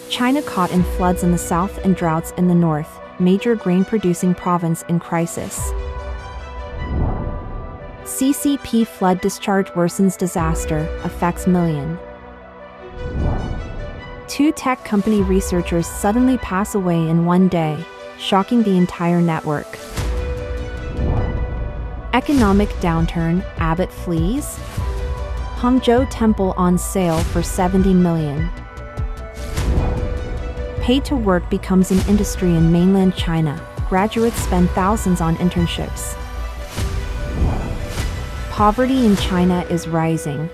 China caught in floods in the south and droughts in the north, major grain-producing province in crisis. CCP flood discharge worsens disaster, affects million. 2 tech company researchers suddenly pass away in one day, shocking the entire network. Economic downturn, Abbot flees? Hangzhou temple on sale for 70 million. Pay to work becomes an industry in mainland China. Graduates spend thousands on internships. Poverty in China is rising.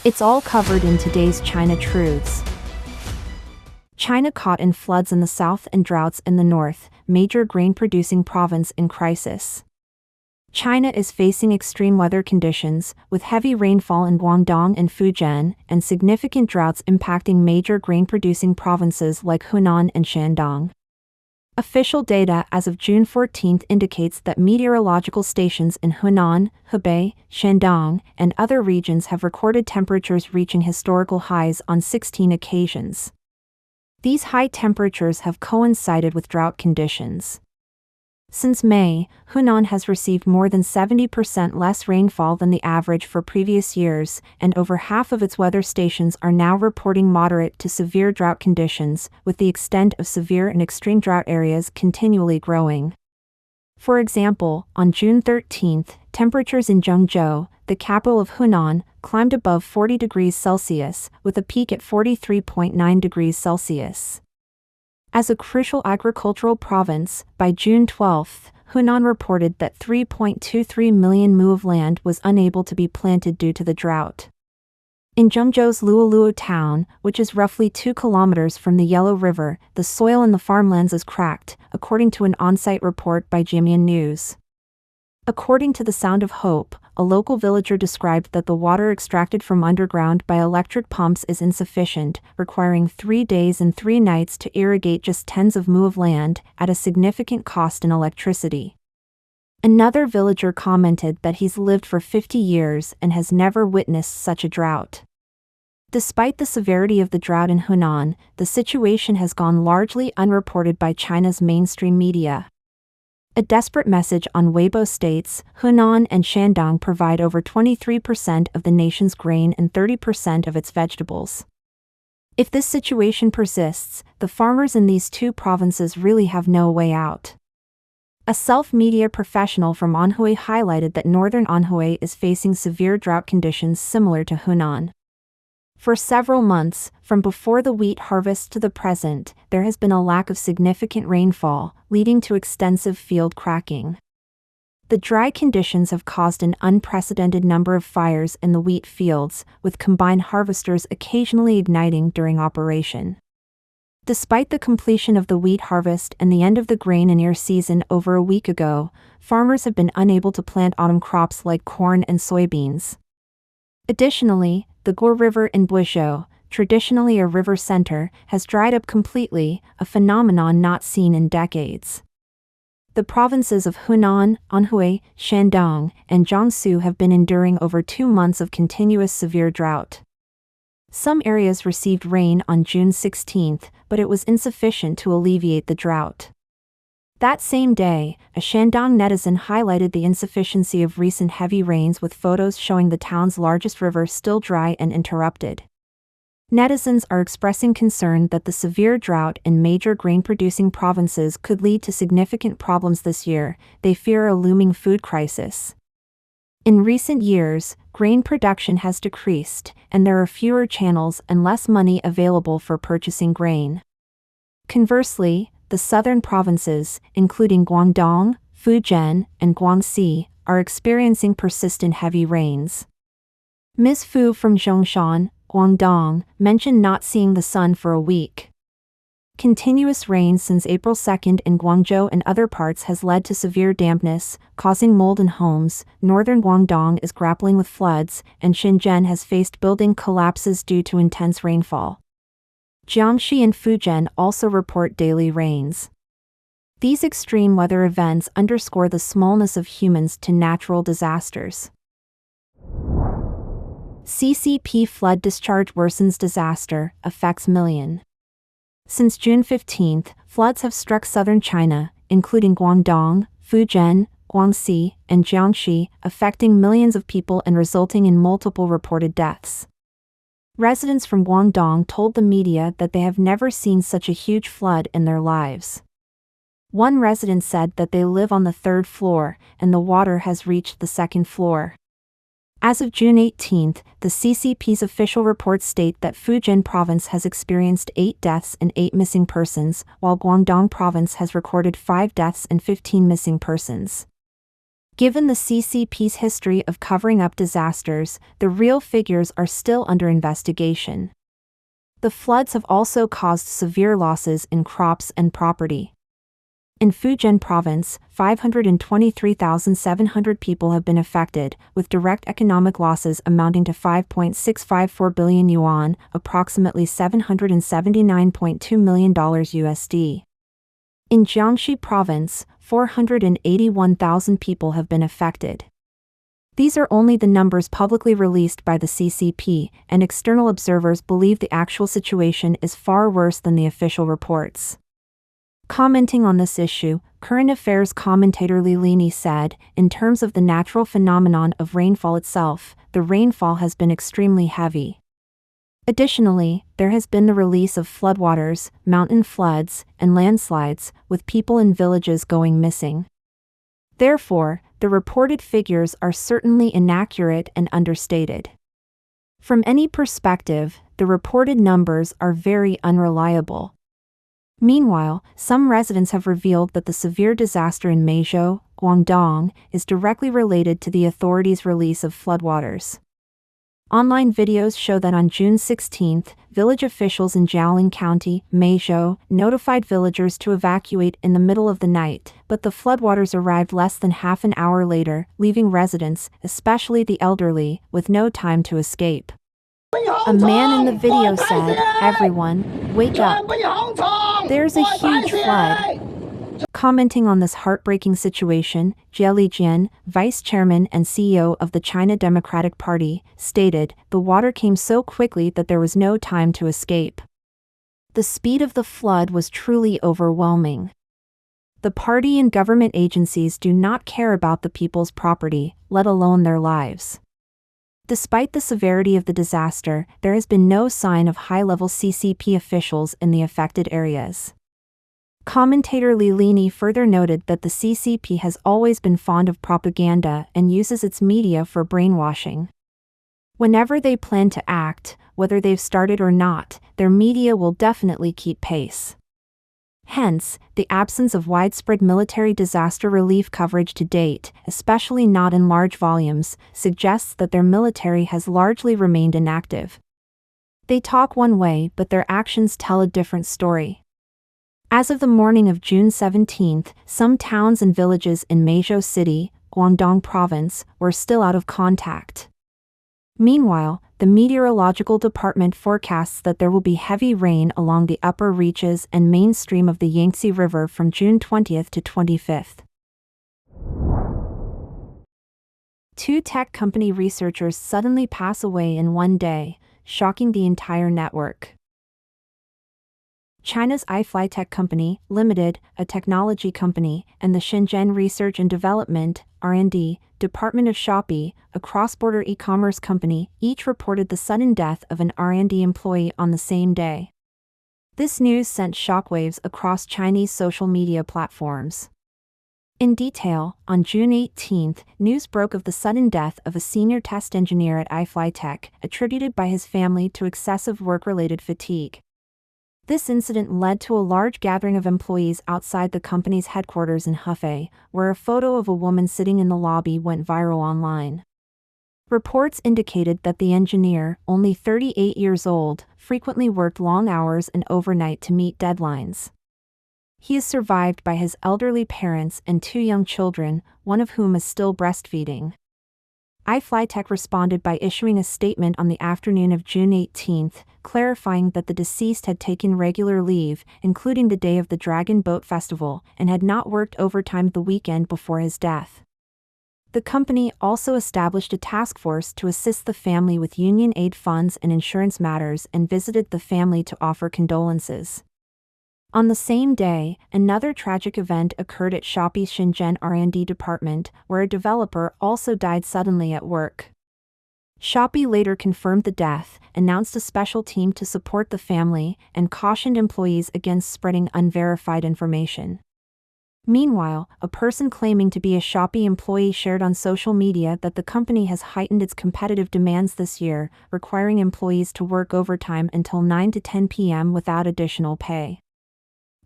It's all covered in today's China Truths. China caught in floods in the south and droughts in the north, major grain-producing province in crisis. China is facing extreme weather conditions, with heavy rainfall in Guangdong and Fujian, and significant droughts impacting major grain-producing provinces like Hunan and Shandong. Official data as of June 14 indicates that meteorological stations in Hunan, Hebei, Shandong, and other regions have recorded temperatures reaching historical highs on 16 occasions. These high temperatures have coincided with drought conditions. Since May, Hunan has received more than 70% less rainfall than the average for previous years, and over half of its weather stations are now reporting moderate to severe drought conditions, with the extent of severe and extreme drought areas continually growing. For example, on June 13, temperatures in Zhengzhou, the capital of Hunan, climbed above 40 degrees Celsius, with a peak at 43.9 degrees Celsius. As a crucial agricultural province, by June 12, Hunan reported that 3.23 million mu of land was unable to be planted due to the drought. In Zhengzhou's Luoluo town, which is roughly 2 kilometers from the Yellow River, the soil in the farmlands is cracked, according to an on-site report by Jiemian News. According to The Sound of Hope, a local villager described that the water extracted from underground by electric pumps is insufficient, requiring 3 days and 3 nights to irrigate just tens of mu of land, at a significant cost in electricity. Another villager commented that he's lived for 50 years and has never witnessed such a drought. Despite the severity of the drought in Hunan, the situation has gone largely unreported by China's mainstream media. A desperate message on Weibo states, Hunan and Shandong provide over 23% of the nation's grain and 30% of its vegetables. If this situation persists, the farmers in these 2 provinces really have no way out. A self-media professional from Anhui highlighted that northern Anhui is facing severe drought conditions similar to Hunan. For several months, from before the wheat harvest to the present, there has been a lack of significant rainfall, leading to extensive field cracking. The dry conditions have caused an unprecedented number of fires in the wheat fields, with combine harvesters occasionally igniting during operation. Despite the completion of the wheat harvest and the end of the grain and ear season over a week ago, farmers have been unable to plant autumn crops like corn and soybeans. Additionally, the Gore River in Guizhou, traditionally a river center, has dried up completely, a phenomenon not seen in decades. The provinces of Hunan, Anhui, Shandong, and Jiangsu have been enduring over 2 months of continuous severe drought. Some areas received rain on June 16, but it was insufficient to alleviate the drought. That same day, a Shandong netizen highlighted the insufficiency of recent heavy rains with photos showing the town's largest river still dry and interrupted. Netizens are expressing concern that the severe drought in major grain-producing provinces could lead to significant problems this year. They fear a looming food crisis. In recent years, grain production has decreased, and there are fewer channels and less money available for purchasing grain. Conversely, the southern provinces, including Guangdong, Fujian, and Guangxi, are experiencing persistent heavy rains. Ms. Fu from Zhongshan, Guangdong, mentioned not seeing the sun for a week. Continuous rain since April 2 in Guangzhou and other parts has led to severe dampness, causing mold in homes. Northern Guangdong is grappling with floods, and Shenzhen has faced building collapses due to intense rainfall. Jiangxi and Fujian also report daily rains. These extreme weather events underscore the smallness of humans to natural disasters. CCP flood discharge worsens disaster, affects million. Since June 15, floods have struck southern China, including Guangdong, Fujian, Guangxi, and Jiangxi, affecting millions of people and resulting in multiple reported deaths. Residents from Guangdong told the media that they have never seen such a huge flood in their lives. One resident said that they live on the third floor, and the water has reached the second floor. As of June 18, the CCP's official reports state that Fujian province has experienced 8 deaths and 8 missing persons, while Guangdong province has recorded 5 deaths and 15 missing persons. Given the CCP's history of covering up disasters, the real figures are still under investigation. The floods have also caused severe losses in crops and property. In Fujian province, 523,700 people have been affected, with direct economic losses amounting to 5.654 billion yuan, approximately $779.2 million USD. In Jiangxi province, 481,000 people have been affected. These are only the numbers publicly released by the CCP, and external observers believe the actual situation is far worse than the official reports. Commenting on this issue, current affairs commentator Li Lini said, in terms of the natural phenomenon of rainfall itself, the rainfall has been extremely heavy. Additionally, there has been the release of floodwaters, mountain floods, and landslides, with people in villages going missing. Therefore, the reported figures are certainly inaccurate and understated. From any perspective, the reported numbers are very unreliable. Meanwhile, some residents have revealed that the severe disaster in Hangzhou, Guangdong, is directly related to the authorities' release of floodwaters. Online videos show that on June 16, village officials in Jiaoling County, Hangzhou, notified villagers to evacuate in the middle of the night, but the floodwaters arrived less than half an hour later, leaving residents, especially the elderly, with no time to escape. A man in the video said, "Everyone, wake up. There's a huge flood." Commenting on this heartbreaking situation, Jie Lijian, vice chairman and CEO of the China Democratic Party, stated, "The water came so quickly that there was no time to escape. The speed of the flood was truly overwhelming. The party and government agencies do not care about the people's property, let alone their lives." Despite the severity of the disaster, there has been no sign of high-level CCP officials in the affected areas. Commentator Li Lini further noted that the CCP has always been fond of propaganda and uses its media for brainwashing. Whenever they plan to act, whether they've started or not, their media will definitely keep pace. Hence, the absence of widespread military disaster relief coverage to date, especially not in large volumes, suggests that their military has largely remained inactive. They talk one way, but their actions tell a different story. As of the morning of June 17, some towns and villages in Hangzhou City, Guangdong Province, were still out of contact. Meanwhile, the meteorological department forecasts that there will be heavy rain along the upper reaches and mainstream of the Yangtze River from June 20 to 25. 2 tech company researchers suddenly pass away in one day, shocking the entire network. China's iFlyTech Company, Limited, a technology company, and the Shenzhen Research and Development (R&D) Department of Shopee, a cross-border e-commerce company, each reported the sudden death of an R&D employee on the same day. This news sent shockwaves across Chinese social media platforms. In detail, on June 18, news broke of the sudden death of a senior test engineer at iFlyTech, attributed by his family to excessive work-related fatigue. This incident led to a large gathering of employees outside the company's headquarters in Hefei, where a photo of a woman sitting in the lobby went viral online. Reports indicated that the engineer, only 38 years old, frequently worked long hours and overnight to meet deadlines. He is survived by his elderly parents and 2 young children, one of whom is still breastfeeding. iFlyTech responded by issuing a statement on the afternoon of June 18, clarifying that the deceased had taken regular leave, including the day of the Dragon Boat Festival, and had not worked overtime the weekend before his death. The company also established a task force to assist the family with union aid funds and insurance matters and visited the family to offer condolences. On the same day, another tragic event occurred at Shopee's Shenzhen R&D department, where a developer also died suddenly at work. Shopee later confirmed the death, announced a special team to support the family, and cautioned employees against spreading unverified information. Meanwhile, a person claiming to be a Shopee employee shared on social media that the company has heightened its competitive demands this year, requiring employees to work overtime until 9 to 10 p.m. without additional pay.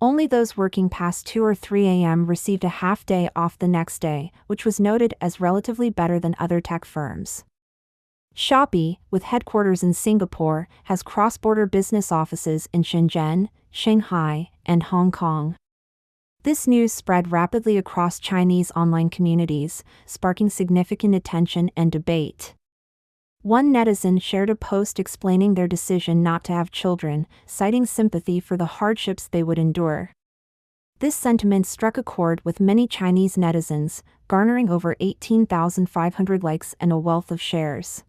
Only those working past 2 or 3 a.m. received a half day off the next day, which was noted as relatively better than other tech firms. Shopee, with headquarters in Singapore, has cross-border business offices in Shenzhen, Shanghai, and Hong Kong. This news spread rapidly across Chinese online communities, sparking significant attention and debate. One netizen shared a post explaining their decision not to have children, citing sympathy for the hardships they would endure. This sentiment struck a chord with many Chinese netizens, garnering over 18,500 likes and a wealth of shares.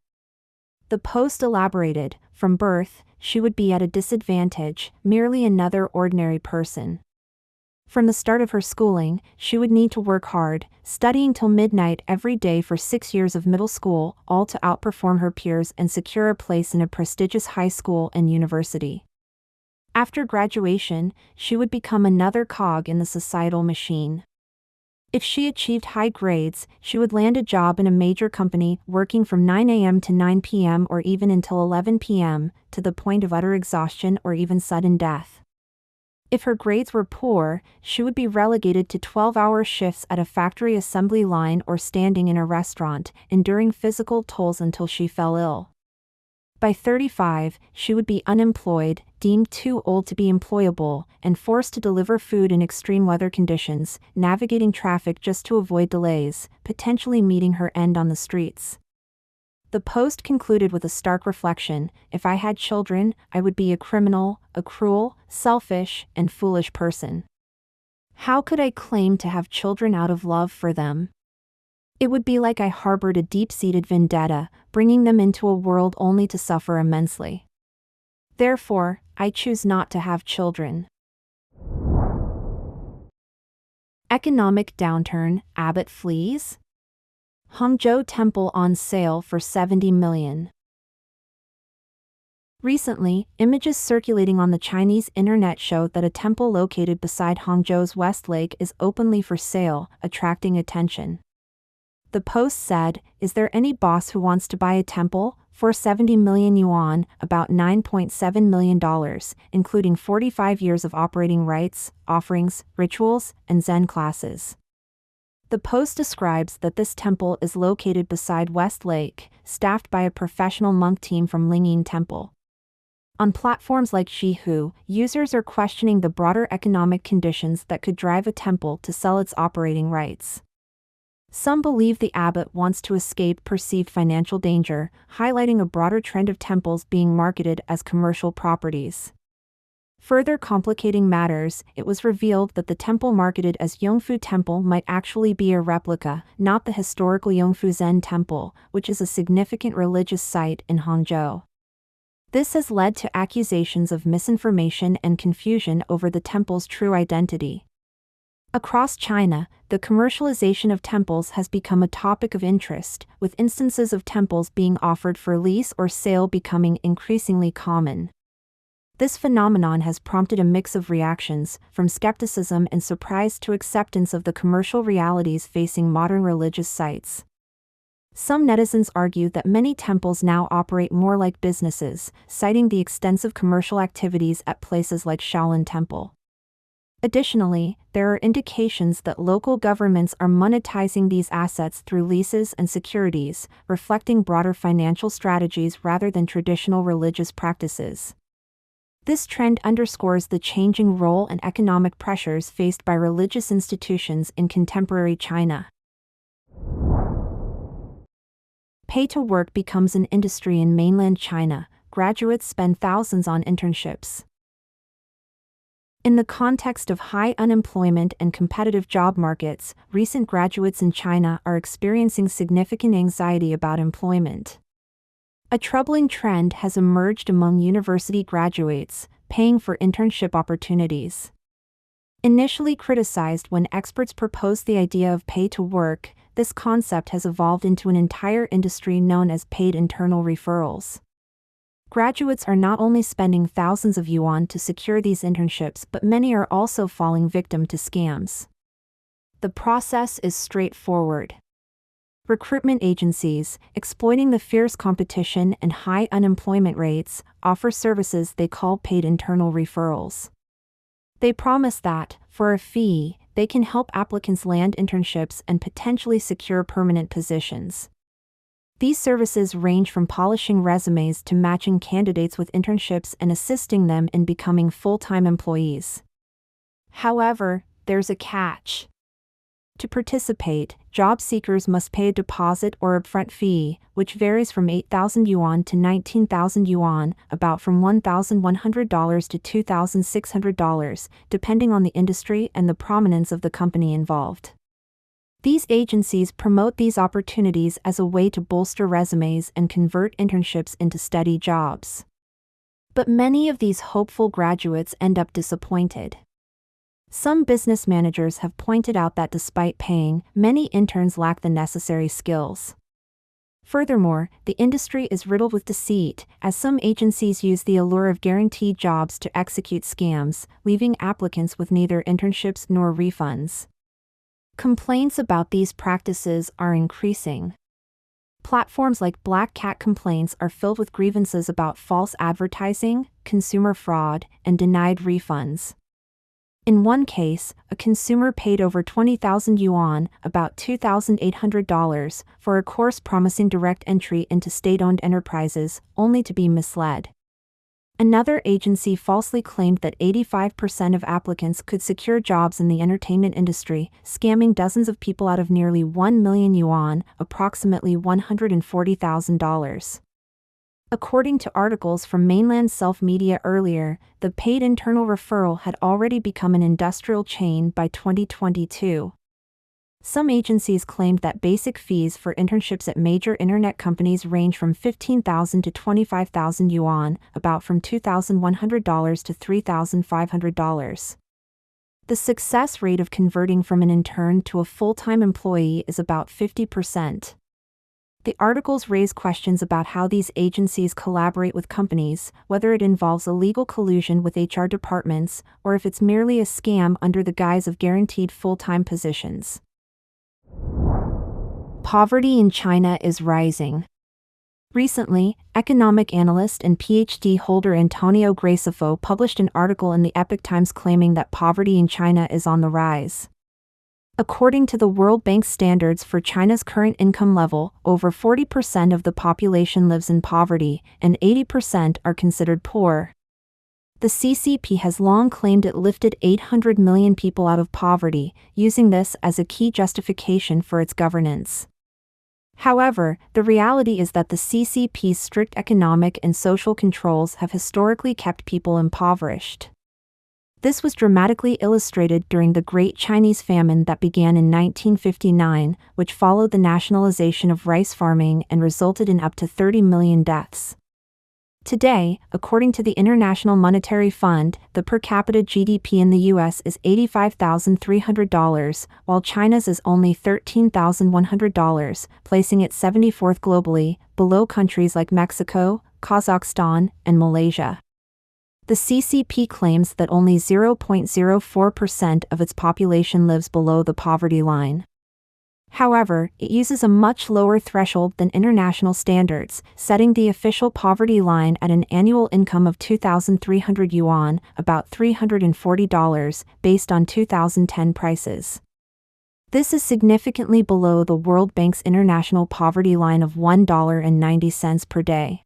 The post elaborated, from birth, she would be at a disadvantage, merely another ordinary person. From the start of her schooling, she would need to work hard, studying till midnight every day for 6 years of middle school, all to outperform her peers and secure a place in a prestigious high school and university. After graduation, she would become another cog in the societal machine. If she achieved high grades, she would land a job in a major company, working from 9 a.m. to 9 p.m. or even until 11 p.m., to the point of utter exhaustion or even sudden death. If her grades were poor, she would be relegated to 12-hour shifts at a factory assembly line or standing in a restaurant, enduring physical tolls until she fell ill. By 35, she would be unemployed, deemed too old to be employable, and forced to deliver food in extreme weather conditions, navigating traffic just to avoid delays, potentially meeting her end on the streets. The post concluded with a stark reflection: if I had children, I would be a criminal, a cruel, selfish, and foolish person. How could I claim to have children out of love for them? It would be like I harbored a deep-seated vendetta, bringing them into a world only to suffer immensely. Therefore, I choose not to have children. Economic downturn, Abbot flees? Hangzhou temple on sale for 70 million. Recently, images circulating on the Chinese internet show that a temple located beside Hangzhou's West Lake is openly for sale, attracting attention. The post said, "Is there any boss who wants to buy a temple for 70 million yuan, about $9.7 million, including 45 years of operating rights, offerings, rituals, and Zen classes?" The post describes that this temple is located beside West Lake, staffed by a professional monk team from Lingyin Temple. On platforms like Shihu, users are questioning the broader economic conditions that could drive a temple to sell its operating rights. Some believe the abbot wants to escape perceived financial danger, highlighting a broader trend of temples being marketed as commercial properties. Further complicating matters, it was revealed that the temple marketed as Yongfu Temple might actually be a replica, not the historical Yongfu Zen Temple, which is a significant religious site in Hangzhou. This has led to accusations of misinformation and confusion over the temple's true identity. Across China, the commercialization of temples has become a topic of interest, with instances of temples being offered for lease or sale becoming increasingly common. This phenomenon has prompted a mix of reactions, from skepticism and surprise to acceptance of the commercial realities facing modern religious sites. Some netizens argue that many temples now operate more like businesses, citing the extensive commercial activities at places like Shaolin Temple. Additionally, there are indications that local governments are monetizing these assets through leases and securities, reflecting broader financial strategies rather than traditional religious practices. This trend underscores the changing role and economic pressures faced by religious institutions in contemporary China. Pay-to-work becomes an industry in mainland China. Graduates spend thousands on internships. In the context of high unemployment and competitive job markets, recent graduates in China are experiencing significant anxiety about employment. A troubling trend has emerged among university graduates, paying for internship opportunities. Initially criticized when experts proposed the idea of pay to work, this concept has evolved into an entire industry known as paid internal referrals. Graduates are not only spending thousands of yuan to secure these internships, but many are also falling victim to scams. The process is straightforward. Recruitment agencies, exploiting the fierce competition and high unemployment rates, offer services they call paid internal referrals. They promise that, for a fee, they can help applicants land internships and potentially secure permanent positions. These services range from polishing resumes to matching candidates with internships and assisting them in becoming full-time employees. However, there's a catch. To participate, job seekers must pay a deposit or upfront fee, which varies from 8,000 yuan to 19,000 yuan, about from $1,100 to $2,600, depending on the industry and the prominence of the company involved. These agencies promote these opportunities as a way to bolster resumes and convert internships into steady jobs. But many of these hopeful graduates end up disappointed. Some business managers have pointed out that despite paying, many interns lack the necessary skills. Furthermore, the industry is riddled with deceit, as some agencies use the allure of guaranteed jobs to execute scams, leaving applicants with neither internships nor refunds. Complaints about these practices are increasing. Platforms like Black Cat Complaints are filled with grievances about false advertising, consumer fraud, and denied refunds. In one case, a consumer paid over 20,000 yuan, about $2,800, for a course promising direct entry into state-owned enterprises, only to be misled. Another agency falsely claimed that 85% of applicants could secure jobs in the entertainment industry, scamming dozens of people out of nearly 1 million yuan, approximately $140,000. According to articles from Mainland self-media earlier, the paid internal referral had already become an industrial chain by 2022. Some agencies claimed that basic fees for internships at major internet companies range from 15,000 to 25,000 yuan, about from $2,100 to $3,500. The success rate of converting from an intern to a full-time employee is about 50%. The articles raise questions about how these agencies collaborate with companies, whether it involves illegal collusion with HR departments, or if it's merely a scam under the guise of guaranteed full-time positions. Poverty in China is rising. Recently, economic analyst and PhD holder Antonio Gracefo published an article in the Epoch Times claiming that poverty in China is on the rise. According to the World Bank standards for China's current income level, over 40% of the population lives in poverty, and 80% are considered poor. The CCP has long claimed it lifted 800 million people out of poverty, using this as a key justification for its governance. However, the reality is that the CCP's strict economic and social controls have historically kept people impoverished. This was dramatically illustrated during the Great Chinese Famine that began in 1959, which followed the nationalization of rice farming and resulted in up to 30 million deaths. Today, according to the International Monetary Fund, the per capita GDP in the U.S. is $85,300, while China's is only $13,100, placing it 74th globally, below countries like Mexico, Kazakhstan, and Malaysia. The CCP claims that only 0.04% of its population lives below the poverty line. However, it uses a much lower threshold than international standards, setting the official poverty line at an annual income of 2,300 yuan, about $340, based on 2010 prices. This is significantly below the World Bank's international poverty line of $1.90 per day.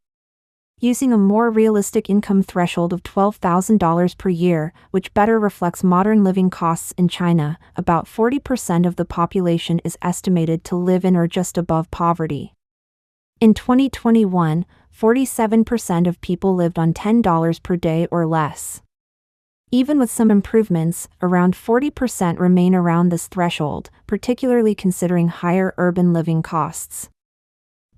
Using a more realistic income threshold of $12,000 per year, which better reflects modern living costs in China, about 40% of the population is estimated to live in or just above poverty. In 2021, 47% of people lived on $10 per day or less. Even with some improvements, around 40% remain around this threshold, particularly considering higher urban living costs.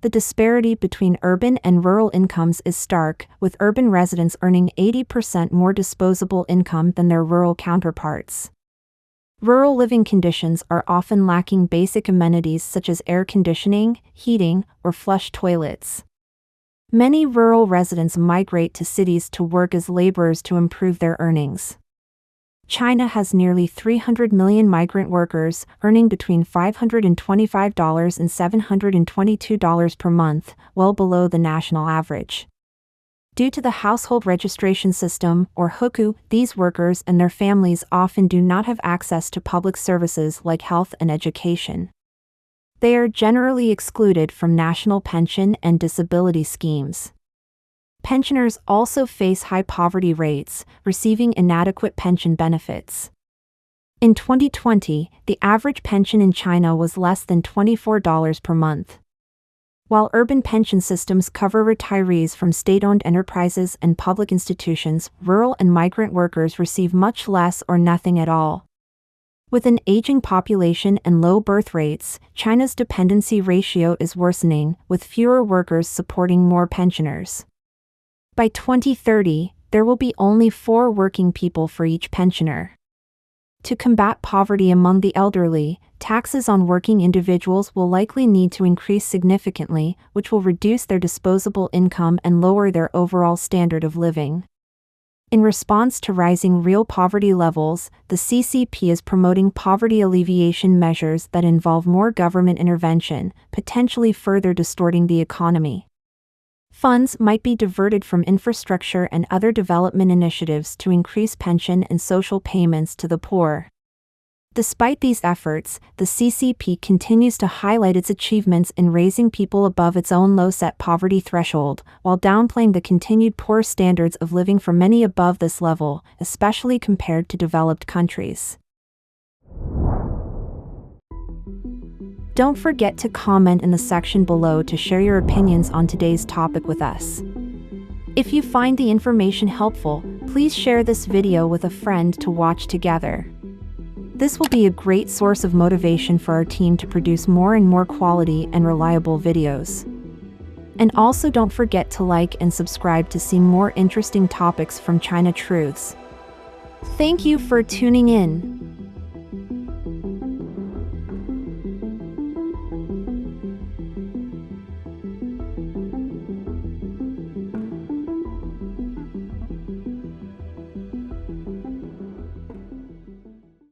The disparity between urban and rural incomes is stark, with urban residents earning 80% more disposable income than their rural counterparts. Rural living conditions are often lacking basic amenities such as air conditioning, heating, or flush toilets. Many rural residents migrate to cities to work as laborers to improve their earnings. China has nearly 300 million migrant workers, earning between $525 and $722 per month, well below the national average. Due to the household registration system, or hukou, these workers and their families often do not have access to public services like health and education. They are generally excluded from national pension and disability schemes. Pensioners also face high poverty rates, receiving inadequate pension benefits. In 2020, the average pension in China was less than $24 per month. While urban pension systems cover retirees from state-owned enterprises and public institutions, rural and migrant workers receive much less or nothing at all. With an aging population and low birth rates, China's dependency ratio is worsening, with fewer workers supporting more pensioners. By 2030, there will be only 4 working people for each pensioner. To combat poverty among the elderly, taxes on working individuals will likely need to increase significantly, which will reduce their disposable income and lower their overall standard of living. In response to rising real poverty levels, the CCP is promoting poverty alleviation measures that involve more government intervention, potentially further distorting the economy. Funds might be diverted from infrastructure and other development initiatives to increase pension and social payments to the poor. Despite these efforts, the CCP continues to highlight its achievements in raising people above its own low-set poverty threshold, while downplaying the continued poor standards of living for many above this level, especially compared to developed countries. Don't forget to comment in the section below to share your opinions on today's topic with us. If you find the information helpful, please share this video with a friend to watch together. This will be a great source of motivation for our team to produce more and more quality and reliable videos. And also don't forget to like and subscribe to see more interesting topics from China Truths. Thank you for tuning in.